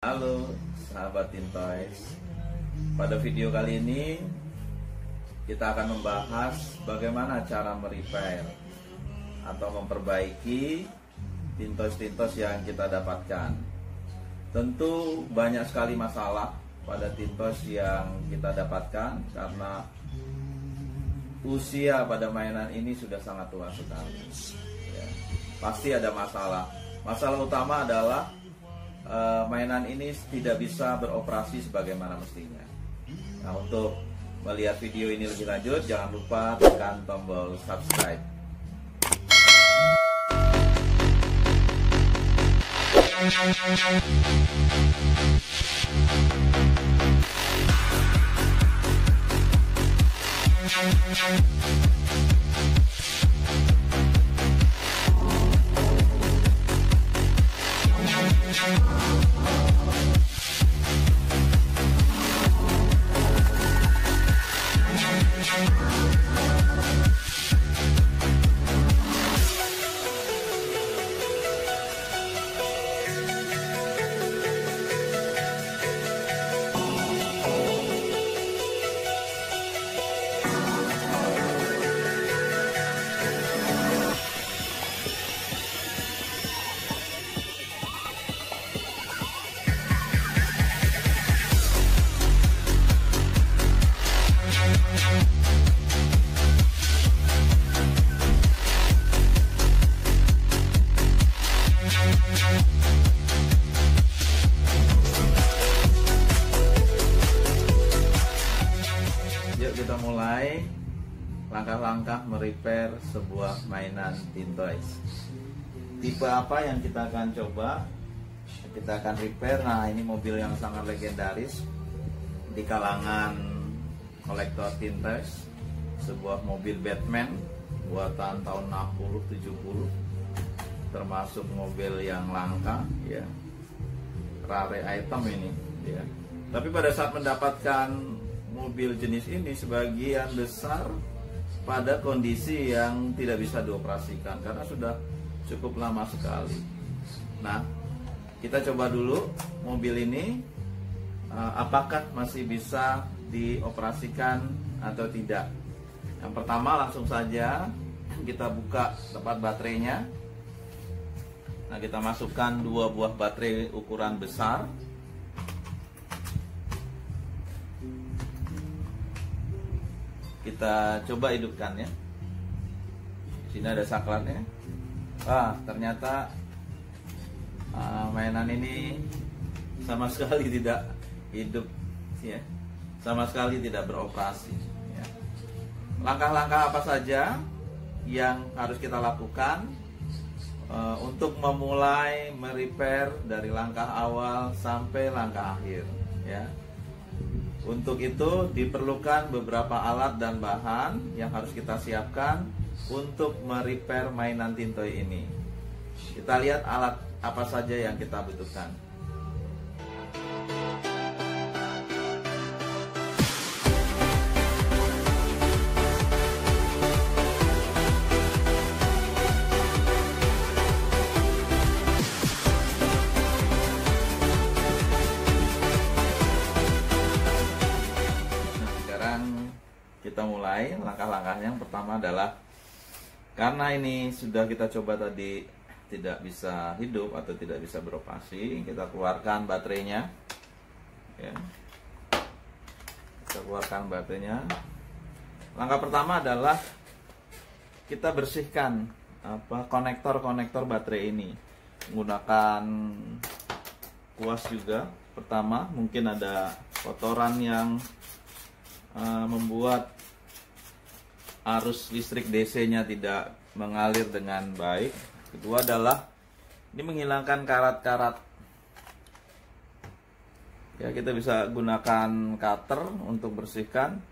Halo sahabat Tintoys, pada video kali ini kita akan membahas bagaimana cara merepair atau memperbaiki tintoys yang kita dapatkan. Tentu banyak sekali masalah pada tintoys yang kita dapatkan karena usia pada mainan ini sudah sangat tua sekali ya. Pasti ada masalah. Masalah utama adalah mainan ini tidak bisa beroperasi sebagaimana mestinya. Nah, untuk melihat video ini lebih lanjut, jangan lupa tekan tombol subscribe. Yuk kita mulai langkah-langkah merepair sebuah mainan tintoys. Tipe apa yang kita akan coba? Kita akan repair. Nah, ini mobil yang sangat legendaris di kalangan kolektor tintoys. Sebuah mobil Batman buatan tahun 60-70, termasuk mobil yang langka ya, rare item ini ya. Tapi pada saat mendapatkan mobil jenis ini, sebagian besar pada kondisi yang tidak bisa dioperasikan karena sudah cukup lama sekali. Nah, kita coba dulu mobil ini apakah masih bisa dioperasikan atau tidak. Yang pertama, langsung saja kita buka tempat baterainya. Nah, kita masukkan 2 buah baterai ukuran besar. Kita coba hidupkan ya. Di sini ada saklarnya. Ternyata mainan ini sama sekali tidak hidup ya. Sama sekali tidak beroperasi ya. Langkah-langkah apa saja yang harus kita lakukan untuk memulai merepair dari langkah awal sampai langkah akhir ya. Untuk itu diperlukan beberapa alat dan bahan yang harus kita siapkan untuk merepair mainan tintoy ini. Kita lihat alat apa saja yang kita butuhkan. Kita mulai langkah-langkahnya. Yang pertama adalah, karena ini sudah kita coba tadi tidak bisa hidup atau tidak bisa beroperasi, kita keluarkan baterainya ya. Kita keluarkan baterainya. Langkah pertama adalah kita bersihkan konektor baterai ini menggunakan kuas juga. Pertama, mungkin ada kotoran yang membuat arus listrik DC-nya tidak mengalir dengan baik. Kedua adalah ini menghilangkan karat-karat. Ya, kita bisa gunakan cutter untuk bersihkan.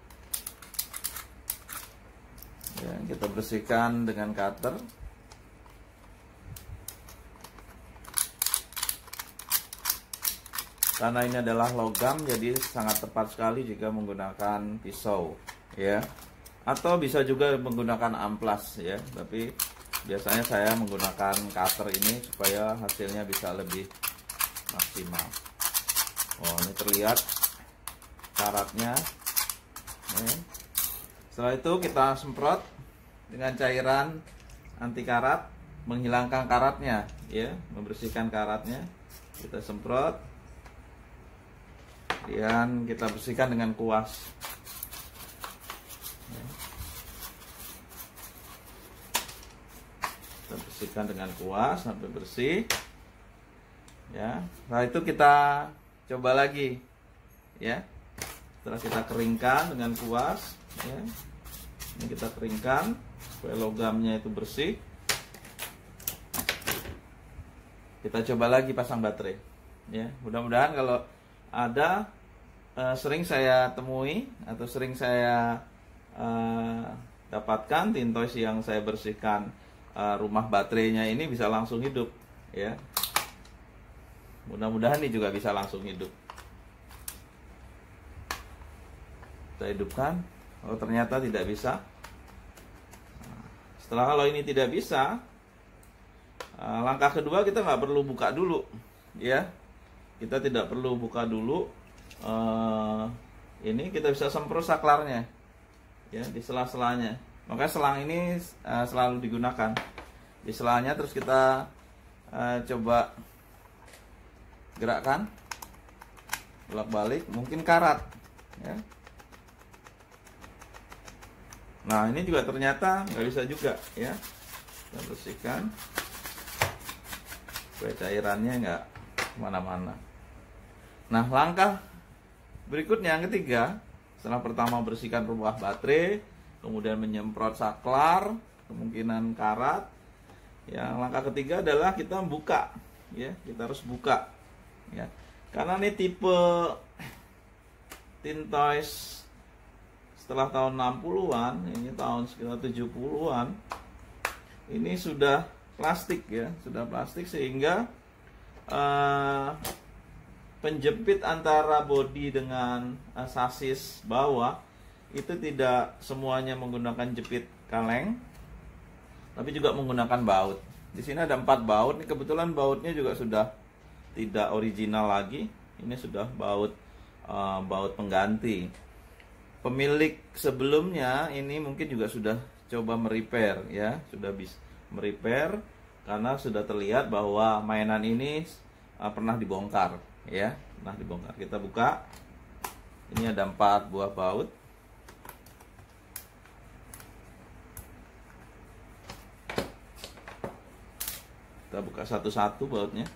Ya, kita bersihkan dengan cutter. Karena ini adalah logam, jadi sangat tepat sekali jika menggunakan pisau ya. Atau bisa juga menggunakan amplas ya, tapi biasanya saya menggunakan cutter ini supaya hasilnya bisa lebih maksimal. terlihat karatnya. Setelah itu kita semprot dengan cairan anti karat, menghilangkan karatnya, ya, membersihkan karatnya. Kita semprot, kemudian kita bersihkan dengan kuas. Kita bersihkan dengan kuas sampai bersih. Ya, setelah itu kita coba lagi, ya. Setelah kita keringkan dengan kuas, ya. Ini kita keringkan supaya logamnya itu bersih. Kita coba lagi pasang baterai, ya. Mudah-mudahan kalau ada, sering saya temui atau sering saya dapatkan Tintoys yang saya bersihkan rumah baterainya ini bisa langsung hidup, ya. Mudah-mudahan ini juga bisa langsung hidup. Kita hidupkan. Oh, ternyata tidak bisa. Setelah kalau ini tidak bisa, langkah kedua kita nggak perlu buka dulu, ya. Kita tidak perlu buka dulu. Ini kita bisa semprot saklarnya, ya, di sela-selanya. Makanya selang ini selalu digunakan di selanya. Terus kita coba gerakkan bolak-balik, mungkin karat, ya. Nah, ini juga ternyata nggak bisa juga, ya. Kita bersihkan supaya cairannya nggak kemana-mana. Nah, langkah berikutnya yang ketiga, setelah pertama bersihkan rumah baterai, kemudian menyemprot saklar, kemungkinan karat. Yang langkah ketiga adalah kita buka, ya. Kita harus buka, ya. Karena ini tipe Tintoys setelah tahun 60-an, ini tahun sekitar 70-an, ini sudah plastik, ya, sudah plastik, sehingga penjepit antara bodi dengan sasis bawah itu tidak semuanya menggunakan jepit kaleng, tapi juga menggunakan baut. Di sini ada 4 baut. Ini kebetulan bautnya juga sudah tidak original lagi. Ini sudah baut pengganti. Pemilik sebelumnya ini mungkin juga sudah coba merepair, ya, sudah bisa merepair karena sudah terlihat bahwa mainan ini pernah dibongkar, ya, pernah dibongkar. Kita buka. Ini ada 4 buah baut. Kita buka satu-satu bautnya.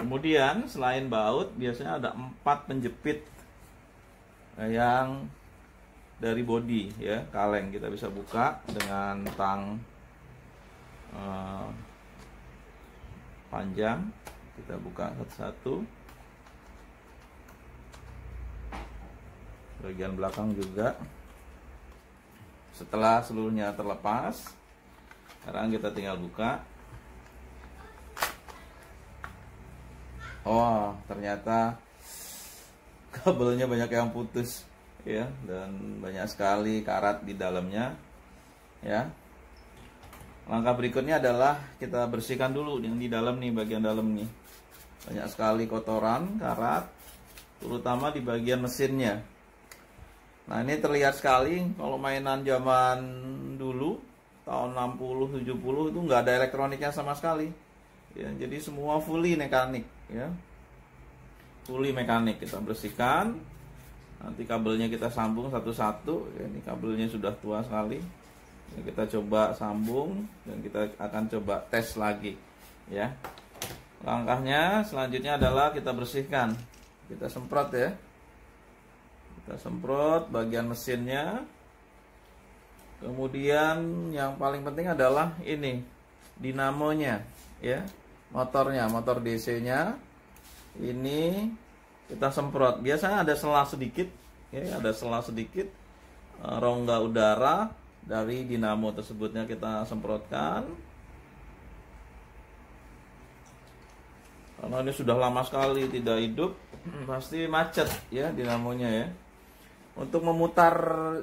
Kemudian selain baut, biasanya ada 4 penjepit yang dari bodi, ya, kaleng. Kita bisa buka dengan tang panjang. Kita buka satu-satu. Bagian belakang juga. Setelah seluruhnya terlepas, sekarang kita tinggal buka. Oh, ternyata kabelnya banyak yang putus, ya, dan banyak sekali karat di dalamnya, ya. Langkah berikutnya adalah kita bersihkan dulu yang di dalam nih, bagian dalam nih. Banyak sekali kotoran, karat, terutama di bagian mesinnya. Nah, ini terlihat sekali kalau mainan zaman dulu, tahun 60, 70 itu nggak ada elektroniknya sama sekali. Ya, jadi semua fully mekanik, ya. Fully mekanik. Kita bersihkan. Nanti kabelnya kita sambung satu-satu, ya. Ini kabelnya sudah tua sekali. Ya, kita coba sambung dan kita akan coba tes lagi, ya. Langkahnya selanjutnya adalah kita bersihkan. Kita semprot, ya. Kita semprot bagian mesinnya. Kemudian yang paling penting adalah ini, dinamonya, ya. Motornya, motor DC-nya. Ini kita semprot. Biasanya ada sela sedikit, ya, ada sela sedikit, rongga udara dari dinamo tersebutnya kita semprotkan. Karena ini sudah lama sekali tidak hidup, pasti macet, ya, dinamonya, ya. Untuk memutar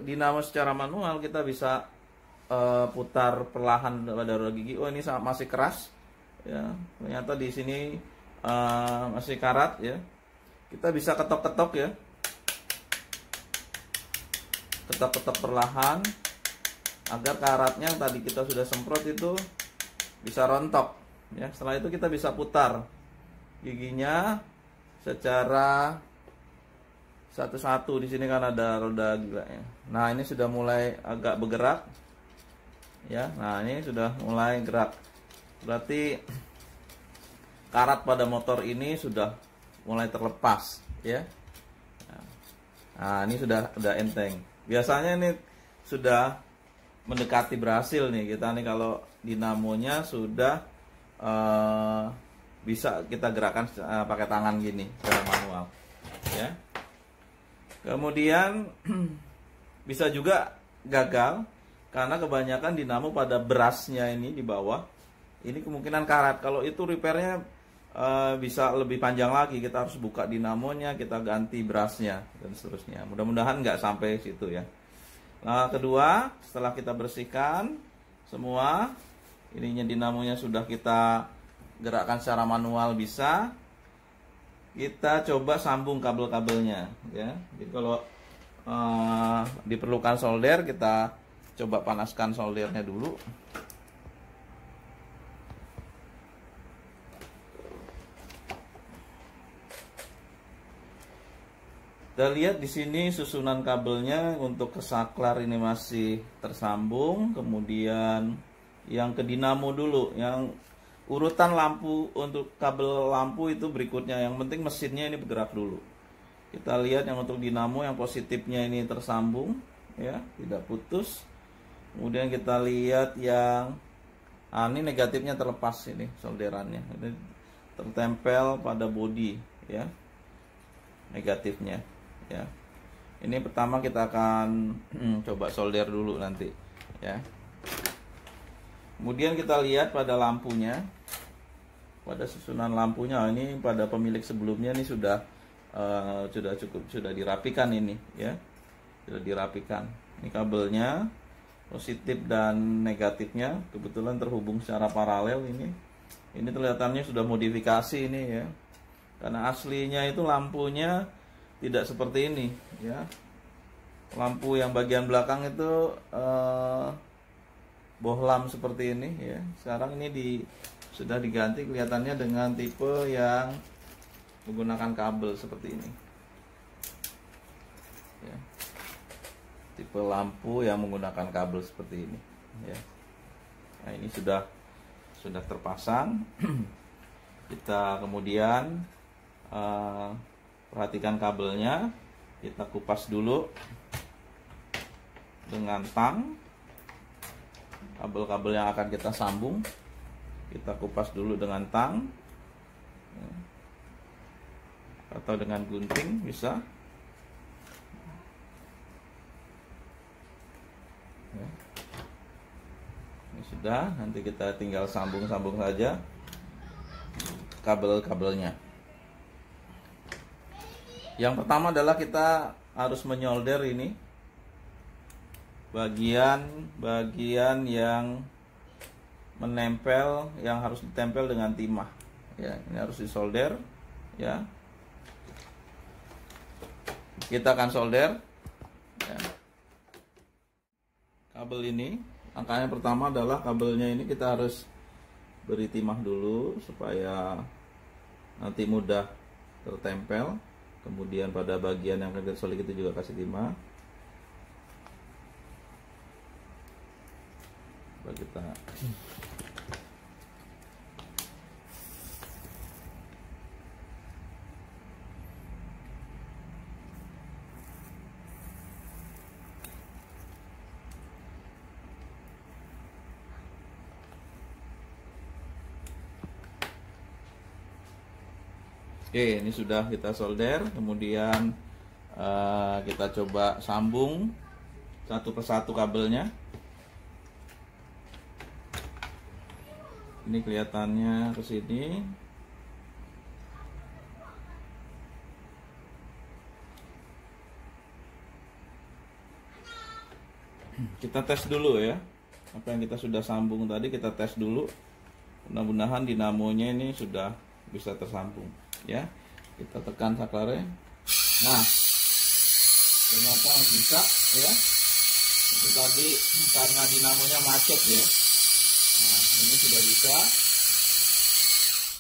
dinamo secara manual kita bisa putar perlahan pada roda gigi. Oh, ini masih keras ya, ternyata di sini masih karat ya. Kita bisa ketok-ketok ya, ketok-ketok perlahan agar karatnya yang tadi kita sudah semprot itu bisa rontok ya. Setelah itu kita bisa putar giginya secara satu-satu. Di sini kan ada roda gila ya. Nah, ini sudah mulai agak bergerak ya. Nah, ini sudah mulai gerak. Berarti karat pada motor ini sudah mulai terlepas ya. Nah, ini sudah enteng. Biasanya ini sudah mendekati berhasil nih kita nih kalau dinamonya sudah bisa kita gerakkan pakai tangan gini secara manual ya. Kemudian bisa juga gagal karena kebanyakan dinamo pada berasnya ini di bawah. Ini kemungkinan karat. Kalau itu repairnya bisa lebih panjang lagi. Kita harus buka dinamonya, kita ganti berasnya dan seterusnya. Mudah-mudahan nggak sampai situ ya. Nah, kedua, setelah kita bersihkan semua, ininya dinamonya sudah kita gerakkan secara manual bisa. Kita coba sambung kabel-kabelnya ya. Jadi kalau diperlukan solder, kita coba panaskan soldernya dulu. Kita lihat di sini susunan kabelnya untuk ke saklar ini masih tersambung, kemudian yang ke dinamo dulu, yang urutan lampu untuk kabel lampu itu berikutnya. Yang penting mesinnya ini bergerak dulu. Kita lihat yang untuk dinamo yang positifnya ini tersambung ya, tidak putus. Kemudian kita lihat yang ini negatifnya terlepas, ini solderannya. Ini tertempel pada bodi ya. Negatifnya ya. Ini pertama kita akan coba solder dulu nanti ya. Kemudian kita lihat pada lampunya, pada susunan lampunya. Ini pada pemilik sebelumnya ini sudah sudah dirapikan ini ya, sudah dirapikan. Ini kabelnya positif dan negatifnya kebetulan terhubung secara paralel ini. Ini kelihatannya sudah modifikasi ini ya, karena aslinya itu lampunya tidak seperti ini ya. Lampu yang bagian belakang itu bohlam seperti ini ya. Sekarang ini sudah diganti kelihatannya dengan tipe yang menggunakan kabel seperti ini ya. Tipe lampu yang menggunakan kabel seperti ini ya. Nah, ini sudah terpasang. Kita kemudian perhatikan kabelnya, kita kupas dulu dengan tang. Kabel-kabel yang akan kita sambung kita kupas dulu dengan tang atau dengan gunting bisa ya. Ini sudah, nanti kita tinggal sambung-sambung saja kabel-kabelnya. Yang pertama adalah kita harus menyolder ini bagian yang menempel, yang harus ditempel dengan timah ya. Ini harus disolder ya. Kita akan solder ya. Kabel ini, angkanya pertama adalah kabelnya ini kita harus beri timah dulu supaya nanti mudah tertempel. Kemudian pada bagian yang akan kita solder itu juga kasih timah. Kita Oke, ini sudah kita solder. Kemudian kita coba sambung satu persatu kabelnya. Ini kelihatannya ke sini. Kita tes dulu ya. Apa yang kita sudah sambung tadi kita tes dulu. Mudah-mudahan dinamonya ini sudah bisa tersambung ya. Kita tekan saklarnya. Nah, ternyata bisa ya. Itu tadi karena dinamonya macet ya. Nah, ini sudah bisa.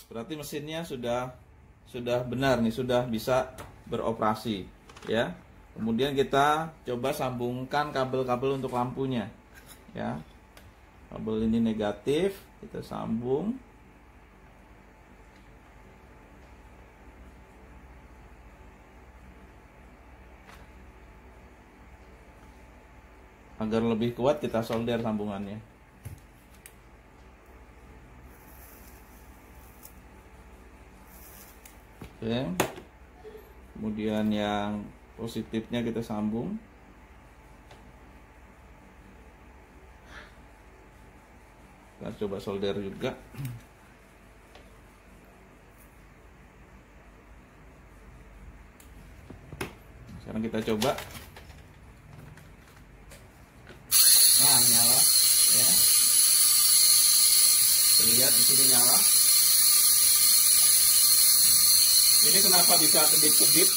Berarti mesinnya sudah benar nih, sudah bisa beroperasi ya. Kemudian kita coba sambungkan kabel-kabel untuk lampunya ya. Kabel ini negatif, kita sambung. Agar lebih kuat kita solder sambungannya. Oke. Kemudian yang positifnya kita sambung. Kita coba solder juga. Sekarang kita coba. Nah, nyala ya. Terlihat di sini nyala. Ini kenapa bisa kedip-kedip?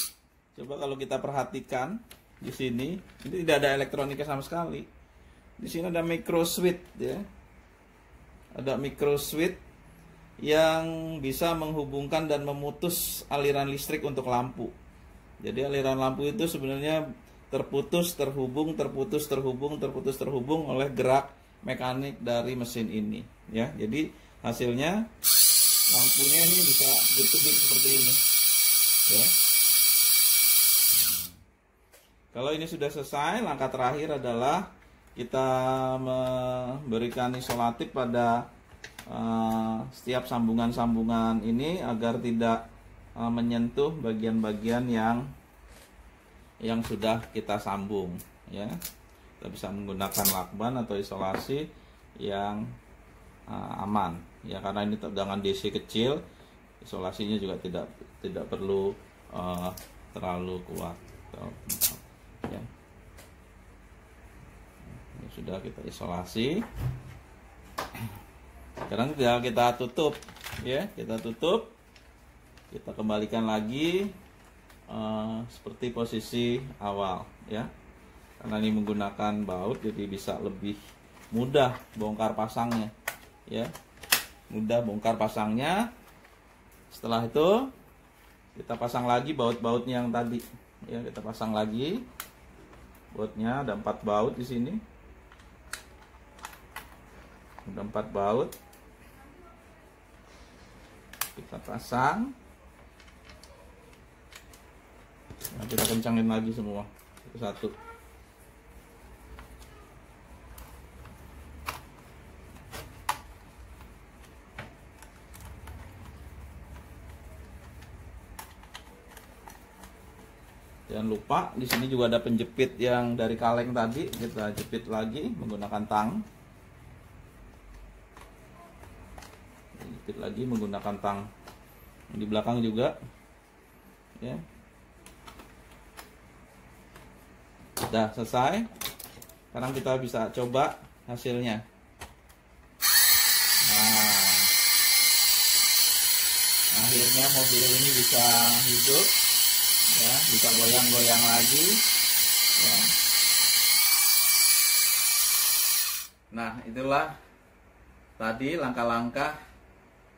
Coba kalau kita perhatikan di sini, ini tidak ada elektronika sama sekali. Di sini ada micro switch ya. Ada micro switch yang bisa menghubungkan dan memutus aliran listrik untuk lampu. Jadi aliran lampu itu sebenarnya terputus, terhubung, terputus, terhubung, terputus, terhubung oleh gerak mekanik dari mesin ini ya. Jadi hasilnya lampunya ini bisa kedip-kedip seperti ini ya. Kalau ini sudah selesai, langkah terakhir adalah kita memberikan isolatif pada setiap sambungan-sambungan ini agar tidak menyentuh bagian-bagian yang sudah kita sambung ya. Kita bisa menggunakan lakban atau isolasi yang aman ya, karena ini tegangan DC kecil, isolasinya juga tidak perlu terlalu kuat ya. Ini sudah kita isolasi. Sekarang tinggal kita tutup ya, kita tutup, kita kembalikan lagi seperti posisi awal ya. Karena ini menggunakan baut, jadi bisa lebih mudah bongkar pasangnya ya, mudah bongkar pasangnya. Setelah itu kita pasang lagi baut-bautnya yang tadi ya, kita pasang lagi bautnya. Ada 4 baut di sini, ada 4 baut, kita pasang. Nah, kita kencangin lagi semua satu. Jangan lupa di sini juga ada penjepit yang dari kaleng tadi, kita jepit lagi menggunakan tang. Jepit lagi menggunakan tang. Di belakang juga ya. Sudah selesai. Sekarang kita bisa coba hasilnya. Nah, akhirnya mobil ini bisa hidup ya, bisa goyang-goyang lagi ya. Nah, itulah tadi langkah-langkah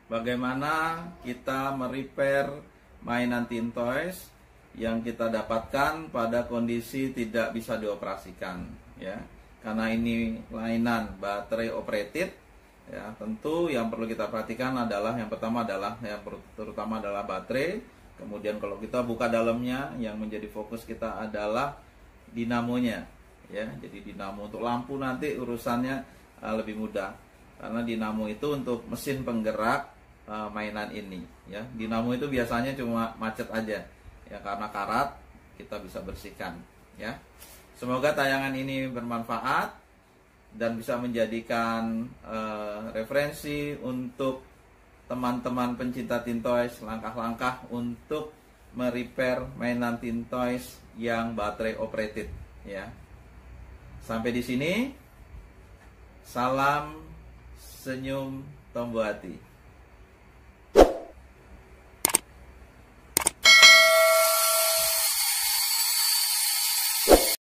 bagaimana kita merepair mainan Teen Toys yang kita dapatkan pada kondisi tidak bisa dioperasikan ya. Karena ini mainan baterai operated ya, tentu yang perlu kita perhatikan adalah yang pertama adalah terutama adalah baterai. Kemudian kalau kita buka dalamnya, yang menjadi fokus kita adalah dinamonya ya. Jadi dinamo untuk lampu nanti urusannya lebih mudah, karena dinamo itu untuk mesin penggerak mainan ini ya. Dinamo itu biasanya cuma macet aja ya, karena karat kita bisa bersihkan ya. Semoga tayangan ini bermanfaat dan bisa menjadikan referensi untuk teman-teman pencinta Teen Toys, langkah-langkah untuk merepair mainan Teen Toys yang baterai operated ya. Sampai di sini. Salam senyum Tombo Hati.